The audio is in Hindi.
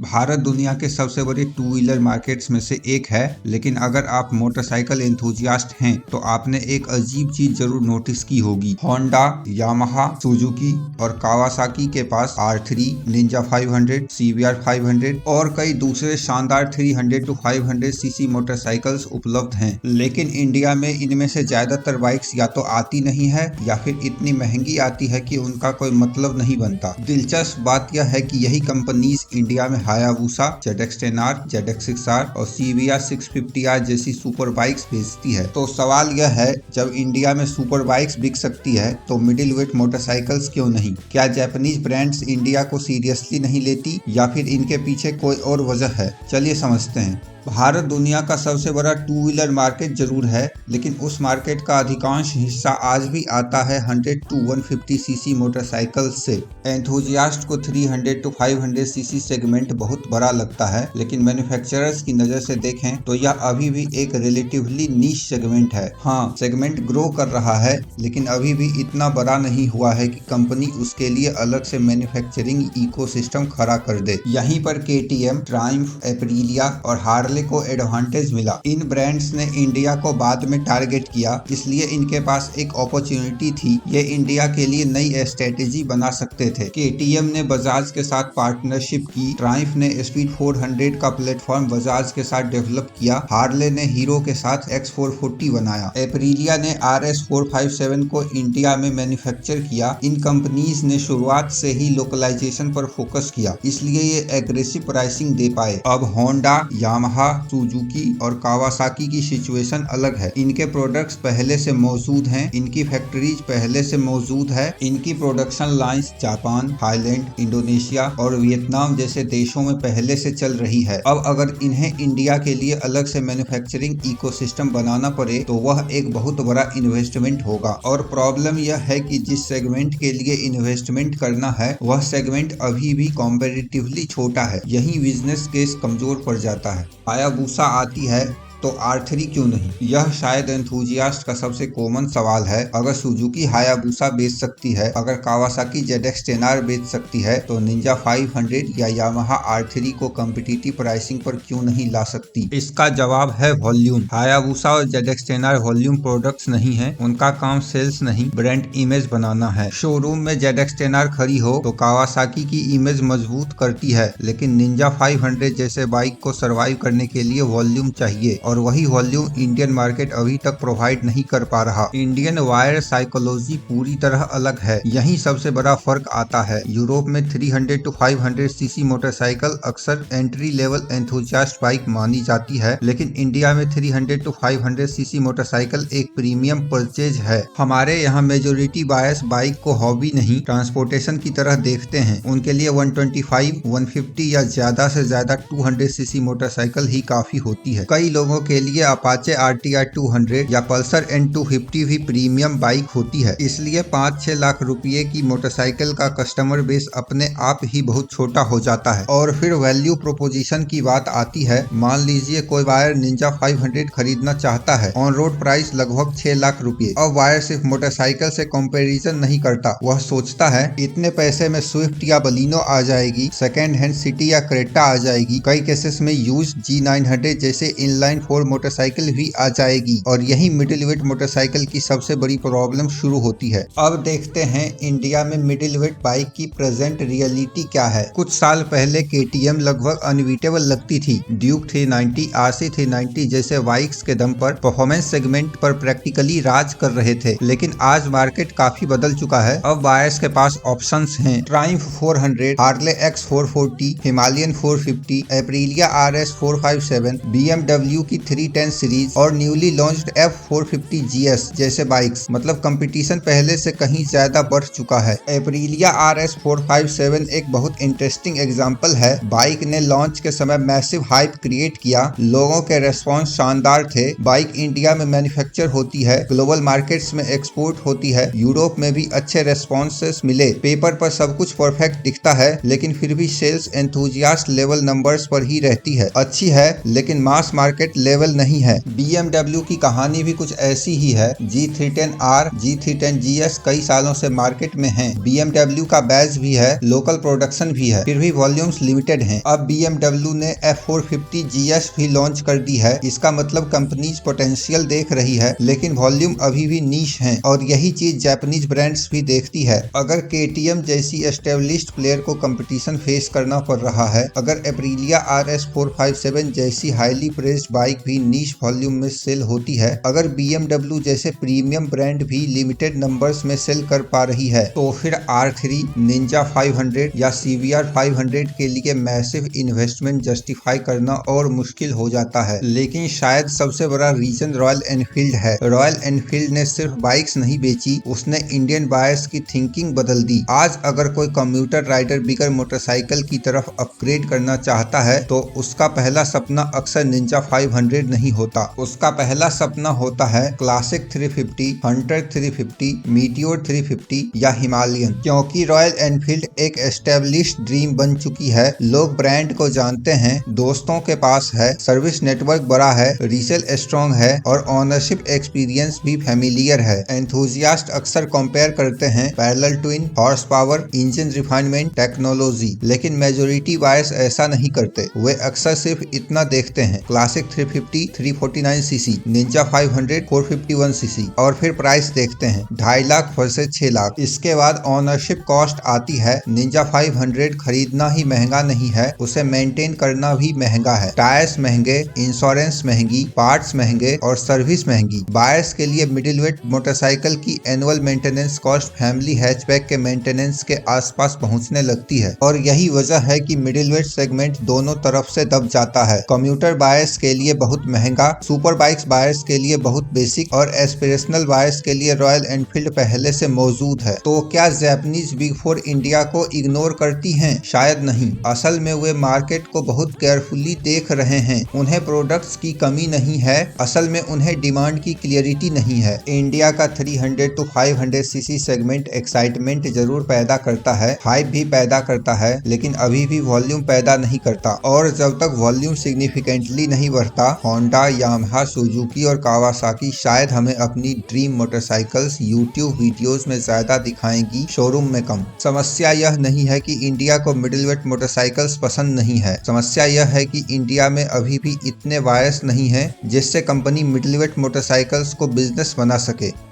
भारत दुनिया के सबसे बड़े टू व्हीलर मार्केट्स में से एक है, लेकिन अगर आप मोटरसाइकिल एंथुजियास्ट हैं तो आपने एक अजीब चीज जरूर नोटिस की होगी। होंडा, यामाहा, सुजुकी और कावासाकी के पास R3, निंजा 500, CBR 500 और कई दूसरे शानदार 300 to 500 सीसी मोटरसाइकिल्स उपलब्ध हैं, लेकिन इंडिया में इनमें से ज्यादातर बाइक्स या तो आती नहीं है या फिर इतनी महंगी आती है कि उनका कोई मतलब नहीं बनता। दिलचस्प बात यह है कि यही कंपनीज इंडिया में हायाबुसा, ZX-10R, ZX-6R और CBR 650R जैसी सुपर बाइक्स बेचती है। तो सवाल यह है, जब इंडिया में सुपर बाइक्स बिक सकती है तो मिडिल वेट मोटरसाइकिल्स क्यों नहीं? क्या जापानीज ब्रांड्स इंडिया को सीरियसली नहीं लेती या फिर इनके पीछे कोई और वजह है? चलिए समझते हैं। भारत दुनिया का सबसे बड़ा टू व्हीलर मार्केट जरूर है, लेकिन उस मार्केट का अधिकांश हिस्सा आज भी आता है 100 to 150 सीसी मोटरसाइकिल से। एंथुजियास्ट को 300 to 500 सीसी सेगमेंट बहुत बड़ा लगता है, लेकिन मैन्युफैक्चरर्स की नजर से देखें तो यह अभी भी एक रिलेटिवली नीश सेगमेंट है। हाँ, सेगमेंट ग्रो कर रहा है, लेकिन अभी भी इतना बड़ा नहीं हुआ है कि कंपनी उसके लिए अलग से मैन्युफैक्चरिंग इकोसिस्टम खड़ा कर दे। यहीं पर KTM, ट्रायम्फ, एप्रिलिया और हार्ले को एडवांटेज मिला। इन ब्रांड्स ने इंडिया को बाद में टारगेट किया, इसलिए इनके पास एक अपॉर्चुनिटी थी। ये इंडिया के लिए नई स्ट्रेटेजी बना सकते थे। KTM ने बजाज के साथ पार्टनरशिप की, ट्रायम्फ ने स्पीड 400 का प्लेटफॉर्म बजाज के साथ डेवलप किया, हार्ले ने हीरो के साथ X440 बनाया, एप्रिलिया ने RS457 को इंडिया में मैन्युफैक्चर किया। इन कंपनीज ने शुरुआत से ही लोकलाइजेशन पर फोकस किया, इसलिए ये एग्रेसिव प्राइसिंग दे पाए। अब होंडा, यामाहा, सुजुकी और कावासाकी की सिचुएशन अलग है। इनके प्रोडक्ट्स पहले से मौजूद हैं, इनकी फैक्ट्रीज पहले से मौजूद है, इनकी production lines Japan, Thailand, Indonesia और वियतनाम जैसे देशों में पहले से चल रही है। अब अगर इन्हें इंडिया के लिए अलग से मैन्युफैक्चरिंग इकोसिस्टम बनाना पड़े तो वह एक बहुत बड़ा इन्वेस्टमेंट होगा। और प्रॉब्लम यह है कि जिस सेगमेंट के लिए इन्वेस्टमेंट करना है वह सेगमेंट अभी भी कॉम्पेरेटिवली छोटा है। यही बिजनेस केस कमजोर पड़ जाता है। हायाबुसा आती है तो R3 क्यों नहीं? यह शायद एंथुजियास्ट का सबसे कॉमन सवाल है। अगर सुजुकी हायाबुसा बेच सकती है, अगर कावासाकी ZX-10R बेच सकती है, तो निंजा 500 या यामाहा R3 को कॉम्पिटिटिव प्राइसिंग पर क्यों नहीं ला सकती? इसका जवाब है वॉल्यूम। हायाबुसा और ZX-10R वॉल्यूम प्रोडक्ट्स नहीं है, उनका काम सेल्स नहीं ब्रांड इमेज बनाना है। शोरूम में ZX-10R खड़ी हो तो कावासाकी की इमेज मजबूत करती है, लेकिन निंजा 500 जैसे बाइक को सर्वाइव करने के लिए वॉल्यूम चाहिए और वही वॉल्यूम इंडियन मार्केट अभी तक प्रोवाइड नहीं कर पा रहा। इंडियन वायर साइकोलॉजी पूरी तरह अलग है। यही सबसे बड़ा फर्क आता है। यूरोप में 300 to 500 सीसी मोटरसाइकिल अक्सर एंट्री लेवल एंथुजियास्ट बाइक मानी जाती है, लेकिन इंडिया में 300 to 500 सीसी मोटरसाइकिल एक प्रीमियम परचेज है। हमारे यहाँ मेजोरिटी बायर्स बाइक को हॉबी नहीं ट्रांसपोर्टेशन की तरह देखते हैं। उनके लिए 125, 150 या ज्यादा से ज्यादा 200 सीसी मोटरसाइकिल ही काफी होती है। कई लोगों के लिए अपाचे RTR 200 या पल्सर N250 भी प्रीमियम बाइक होती है। इसलिए 5-6 लाख रुपए की मोटरसाइकिल का कस्टमर बेस अपने आप ही बहुत छोटा हो जाता है। और फिर वैल्यू प्रोपोजिशन की बात आती है। मान लीजिए कोई वायर निंजा 500 खरीदना चाहता है, ऑन रोड प्राइस लगभग 6 लाख रुपए। अब वायर सिर्फ मोटरसाइकिल से कंपैरिजन नहीं करता, वह सोचता है इतने पैसे में स्विफ्ट या बलिनो आ जाएगी, सेकेंड हैंड सिटी या क्रेटा आ जाएगी, कई केसेस में यूज G900 जैसे इनलाइन 4 मोटरसाइकिल भी आ जाएगी। और यही मिडिल वेट मोटरसाइकिल की सबसे बड़ी प्रॉब्लम शुरू होती है। अब देखते हैं इंडिया में मिडिल वेट बाइक की प्रेजेंट रियलिटी क्या है। कुछ साल पहले KTM लगभग अनबीटेबल लगती थी। ड्यूक 390, RC 390 जैसे बाइक्स के दम पर परफॉर्मेंस सेगमेंट पर प्रैक्टिकली राज कर रहे थे, लेकिन आज मार्केट काफी बदल चुका है। अब बायर्स के पास ऑप्शंस हैं। Triumph 400, Harley X440, Himalayan 450, Aprilia RS457, BMW की 310 सीरीज और न्यूली लॉन्च्ड F450 GS जैसे बाइक्स। मतलब कंपटीशन पहले से कहीं ज्यादा बढ़ चुका है। एप्रिलिया RS457 एक बहुत इंटरेस्टिंग एग्जांपल है। बाइक ने लॉन्च के समय मैसिव हाइप क्रिएट किया, लोगों के रेस्पॉन्स शानदार थे। बाइक इंडिया में मैन्युफैक्चर होती है, ग्लोबल मार्केट्स में एक्सपोर्ट होती है, यूरोप में भी अच्छे रेस्पॉन्सेस मिले। पेपर पर सब कुछ परफेक्ट दिखता है, लेकिन फिर भी सेल्स एंथुजियास्ट लेवल नंबर्स पर ही रहती है। अच्छी है, लेकिन मास मार्केट लेवल नहीं है। BMW की कहानी भी कुछ ऐसी ही है। G310R, G310GS कई सालों से मार्केट में हैं। BMW का बैज भी है, लोकल प्रोडक्शन भी है, फिर भी वॉल्यूम्स लिमिटेड हैं। अब BMW ने F450GS भी लॉन्च कर दी है। इसका मतलब कंपनीज पोटेंशियल देख रही है, लेकिन वॉल्यूम अभी भी नीश है और यही चीज जापानीज ब्रांड्स भी देखती है। अगर KTM जैसी एस्टेब्लिश्ड प्लेयर को कंपटीशन फेस करना पड़ रहा है, अगर एप्रिलिया RS457 जैसी हाईली प्रेस्ड बाइक भी नीश वॉल्यूम में सेल होती है, अगर BMW जैसे प्रीमियम ब्रांड भी लिमिटेड नंबर्स में सेल कर पा रही है, तो फिर R3, निंजा 500 या CBR 500 के लिए मैसिव इन्वेस्टमेंट जस्टिफाई करना और मुश्किल हो जाता है। लेकिन शायद सबसे बड़ा रीजन रॉयल एनफील्ड है। रॉयल एनफील्ड ने सिर्फ बाइक्स नहीं बेची, उसने इंडियन बायर्स की थिंकिंग बदल दी। आज अगर कोई कम्यूटर राइडर बिगर मोटरसाइकिल की तरफ अपग्रेड करना चाहता है, तो उसका पहला सपना अक्सर निंजा 500 नहीं होता। उसका पहला सपना होता है क्लासिक 350, हंटर 350, मीटियोर 350 या हिमालयन। क्योंकि रॉयल एनफील्ड एक एस्टेब्लिश्ड ड्रीम बन चुकी है। लोग ब्रांड को जानते हैं, दोस्तों के पास है, सर्विस नेटवर्क बड़ा है, रीसेल स्ट्रॉन्ग है और ओनरशिप एक्सपीरियंस भी फैमिलियर है। एंथुजियास्ट अक्सर कंपेयर करते हैं parallel twin, horse power, engine refinement, technology, लेकिन मेजोरिटी बायर्स ऐसा नहीं करते। वे अक्सर सिर्फ इतना देखते हैं, क्लासिक 350, 349 सीसी, निंजा 500, 451 सीसी, और फिर प्राइस देखते हैं 2.5 लाख वर्सेस 6 लाख। इसके बाद ओनरशिप कॉस्ट आती है। निंजा 500 खरीदना ही महंगा नहीं है, उसे मेंटेन करना भी महंगा है। टायर्स महंगे, इंश्योरेंस महंगी, पार्ट्स महंगे और सर्विस महंगी। बायर्स के लिए मिडिल वेट मोटरसाइकिल की annual maintenance cost family hatchback के मेंटेनेंस के आसपास पहुंचने लगती है और यही वजह है कि मिडिल वेट सेगमेंट दोनों तरफ से दब जाता है। कम्यूटर बायर्स के लिए बहुत महंगा, सुपर बाइक्स बायर्स के लिए बहुत बेसिक और एस्पिरेशनल बायर्स के लिए रॉयल एनफील्ड पहले से मौजूद है। तो क्या जापानीज बिग फोर इंडिया को इग्नोर करती हैं? शायद नहीं। असल में वे मार्केट को बहुत केयरफुली देख रहे हैं। उन्हें प्रोडक्ट्स की कमी नहीं है, असल में उन्हें डिमांड की क्लियरिटी नहीं है। इंडिया का 300 to 500 सीसी सेगमेंट एक्साइटमेंट जरूर पैदा करता है, हाइप भी पैदा करता है, लेकिन अभी भी वॉल्यूम पैदा नहीं करता। और जब तक वॉल्यूम सिग्निफिकेंटली नहीं बढ़ता, होंडा, यामाहा, सुजुकी और कावासाकी शायद हमें अपनी ड्रीम मोटरसाइकिल्स यूट्यूब वीडियोस में ज्यादा दिखाएंगी, शोरूम में कम। समस्या यह नहीं है कि इंडिया को मिडिल वेट मोटरसाइकिल्स पसंद नहीं है, समस्या यह है कि इंडिया में अभी भी इतने बायर्स नहीं है जिससे कंपनी मिडिल वेट मोटरसाइकिल्स को बिजनेस बना सके।